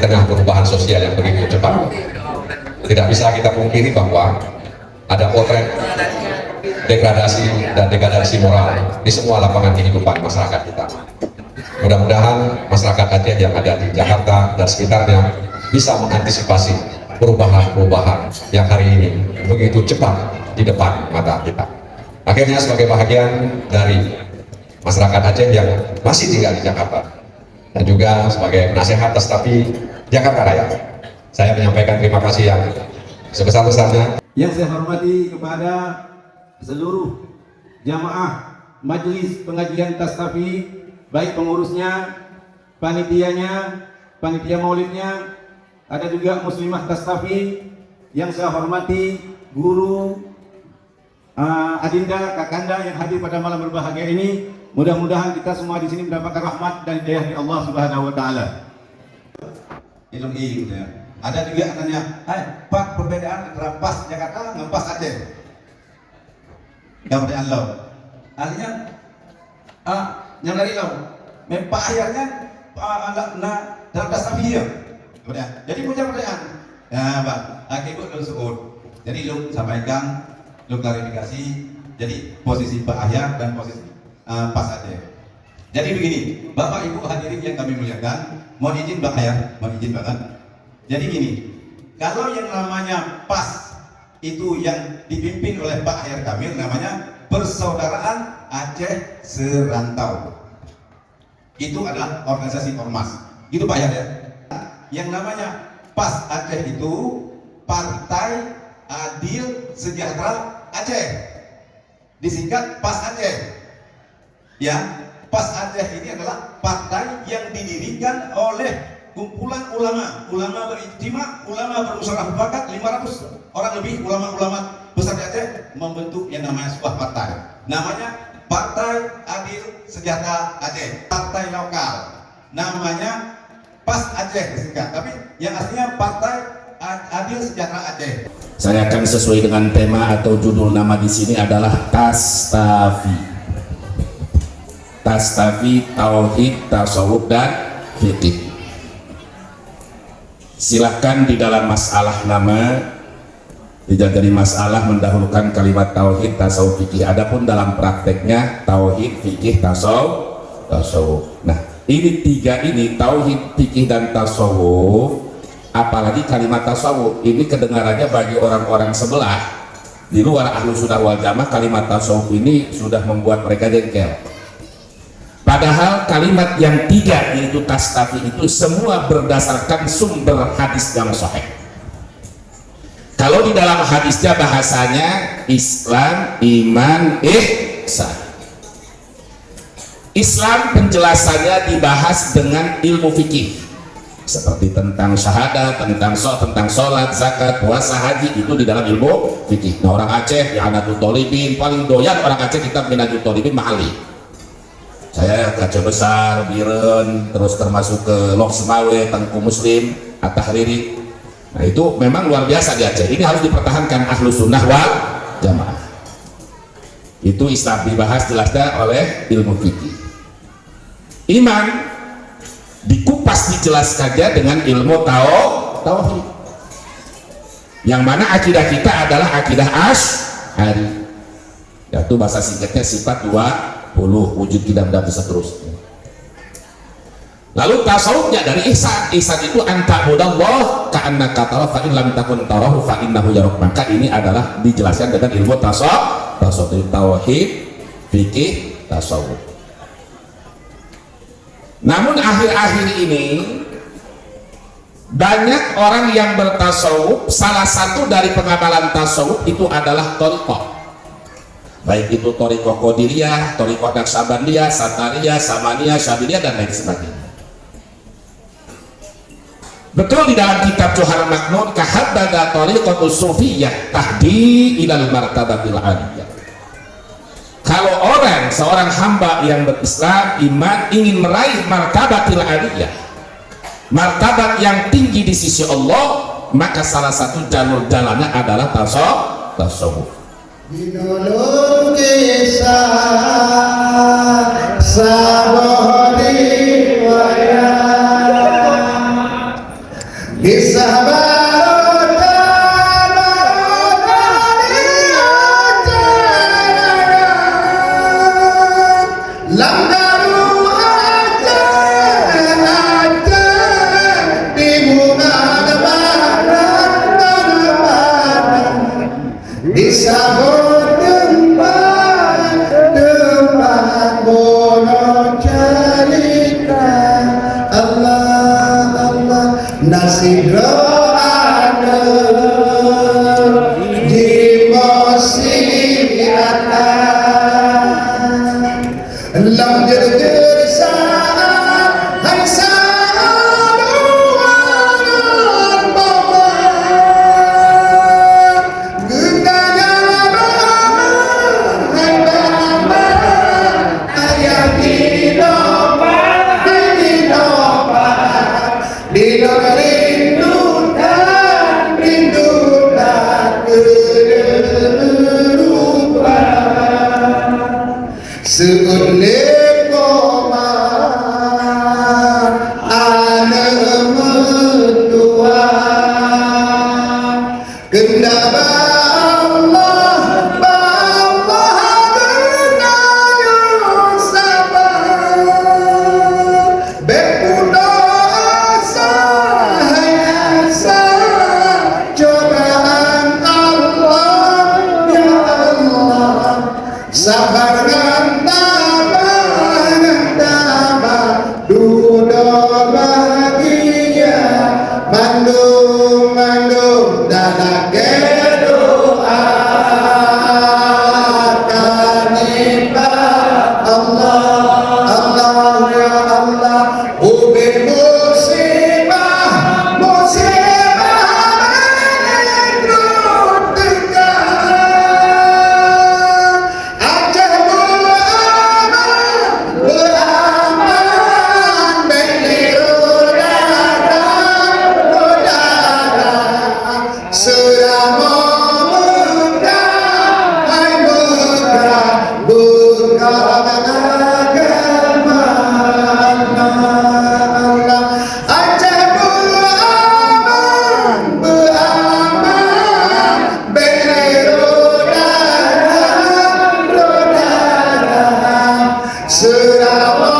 tengah perubahan sosial yang begitu cepat. Tidak bisa kita pungkiri bahwa ada potret degradasi dan degradasi moral di semua lapangan kehidupan masyarakat kita. Mudah-mudahan masyarakat Aceh yang ada di Jakarta dan sekitarnya bisa mengantisipasi perubahan-perubahan yang hari ini begitu cepat di depan mata kita. Akhirnya sebagai bahagian dari masyarakat Aceh yang masih tinggal di Jakarta dan juga sebagai penasehat Tastafi Jakarta Raya, saya menyampaikan terima kasih yang sebesar-besarnya. Yang saya hormati kepada seluruh jamaah Majelis Pengajian Tastafi, baik pengurusnya, panitianya, panitia maulidnya, ada juga muslimah Tastafi. Yang saya hormati guru, adinda, kakanda yang hadir pada malam berbahagia ini. Mudah-mudahan kita semua di sini mendapatkan rahmat dan hidayah dari Allah Subhanahu wa taala. Ilmu gitu ya. Ada juga katanya, Pak, perbedaan antara pas Jakarta dengan pas Aceh. Yang pertanyaan lo. Artinya yang dari lo, memang akhirnya dalam Tastafi ya. Jadi punya pertanyaan. Ya, Pak, akibat lo suud. Jadi lo sampaikan, lo klarifikasi. Jadi posisi Pak Ahyar dan posisi pas Aceh. Jadi begini, Bapak Ibu hadirin yang kami muliakan, mohon izin Pak Ahyar, mohon izin banget. Jadi gini, kalau yang namanya PAS itu yang dipimpin oleh Pak Ahyar Kamil namanya Persaudaraan Aceh Serantau. Itu adalah organisasi ormas. Gitu Pak Ahyar ya. Yang namanya PAS Aceh itu Partai Adil Sejahtera Aceh. Disingkat PAS Aceh. Ya, PAS Aceh ini adalah partai yang didirikan oleh kumpulan ulama berijtima, ulama bermusyawarah mufakat, 500 orang lebih ulama-ulama besar di Aceh membentuk yang namanya sebuah partai. Namanya Partai Adil Sejahtera Aceh, partai lokal. Namanya PAS Aceh disingkat, tapi yang aslinya Partai Adil Sejahtera Aceh. Saya akan sesuai dengan tema atau judul nama di sini adalah Tastafi. Tastafi, tauhid, tasawuf dan fikih. Silahkan di dalam masalah nama tidak dari masalah mendahulukan kalimat tauhid, tasawuf, fikih. Adapun dalam prakteknya tauhid, fikih, tasawuf. Nah, ini tiga ini tauhid, fikih dan tasawuf. Apalagi kalimat tasawuf ini kedengarannya bagi orang-orang sebelah di luar Ahlus Sunnah wal Jamaah, kalimat tasawuf ini sudah membuat mereka jengkel. Padahal kalimat yang tiga yaitu tastafi itu semua berdasarkan sumber hadis yang sahih. Kalau di dalam hadisnya bahasanya Islam, iman, ihsan. Islam penjelasannya dibahas dengan ilmu fikih seperti tentang syahadat, tentang sholat, zakat, puasa, haji, itu di dalam ilmu fikih. Nah, orang Aceh ya Anatul Tolibin paling doyan orang Aceh kitab Minatul Tolibin mahali. Saya Kaca Besar, Biren, terus termasuk ke Lok Semawe, Tengku Muslim, At-Tahriri. Nah itu memang luar biasa di Aceh. Ini harus dipertahankan Ahlus Sunnah wal Jamaah. Itu Islam dibahas jelasnya oleh ilmu fikih. Iman dikupas dijelaskannya dengan ilmu tauhid. Yang mana akidah kita adalah akidah Asy'ari. Yaitu bahasa singkatnya sifat 20, wujud tidak dan seterusnya. Lalu tasawufnya dari ihsan. Ihsan itu anta'budallah ka'annaka tarahu fa in lam takun tarahu fa innahu yarak. Maka ini adalah dijelaskan dengan ilmu tasawuf, tauhid, fikih, tasawuf. Namun akhir-akhir ini banyak orang yang bertasawuf, salah satu dari pengamalan tasawuf itu adalah thariqah. Baik itu thariqah Qadiriyah, thariqah Naqsabandiyah, Satariyah, Samaniyah, Syadziliyah dan lain sebagainya. Betul di dalam kitab Johar Maknun kahabbada thariqatu sufiyah tahdi ilal martabatil aliyah. Kalau orang, seorang hamba yang berislam, iman, ingin meraih martabatil aliyah, martabat yang tinggi di sisi Allah, maka salah satu jalur jalannya adalah tasawuf. Binulun kisah sabori waya Islam jer saat hai saluan bapa gendanya hai bapa ayah di doa di rindukan kehidupan seunep koma ana mendua kendaba Allah gendanya sabar berpuasa hayasa cobaan Allah ya Allah sabar ngantaba duda bahagia mandung dalam doa tanpa Allah Allah ya Allah ubi musibah menegrut tegak Aceh beraman beliru darah selama megah hai megah bukan agama Allah Aceh beraman beliru darah selama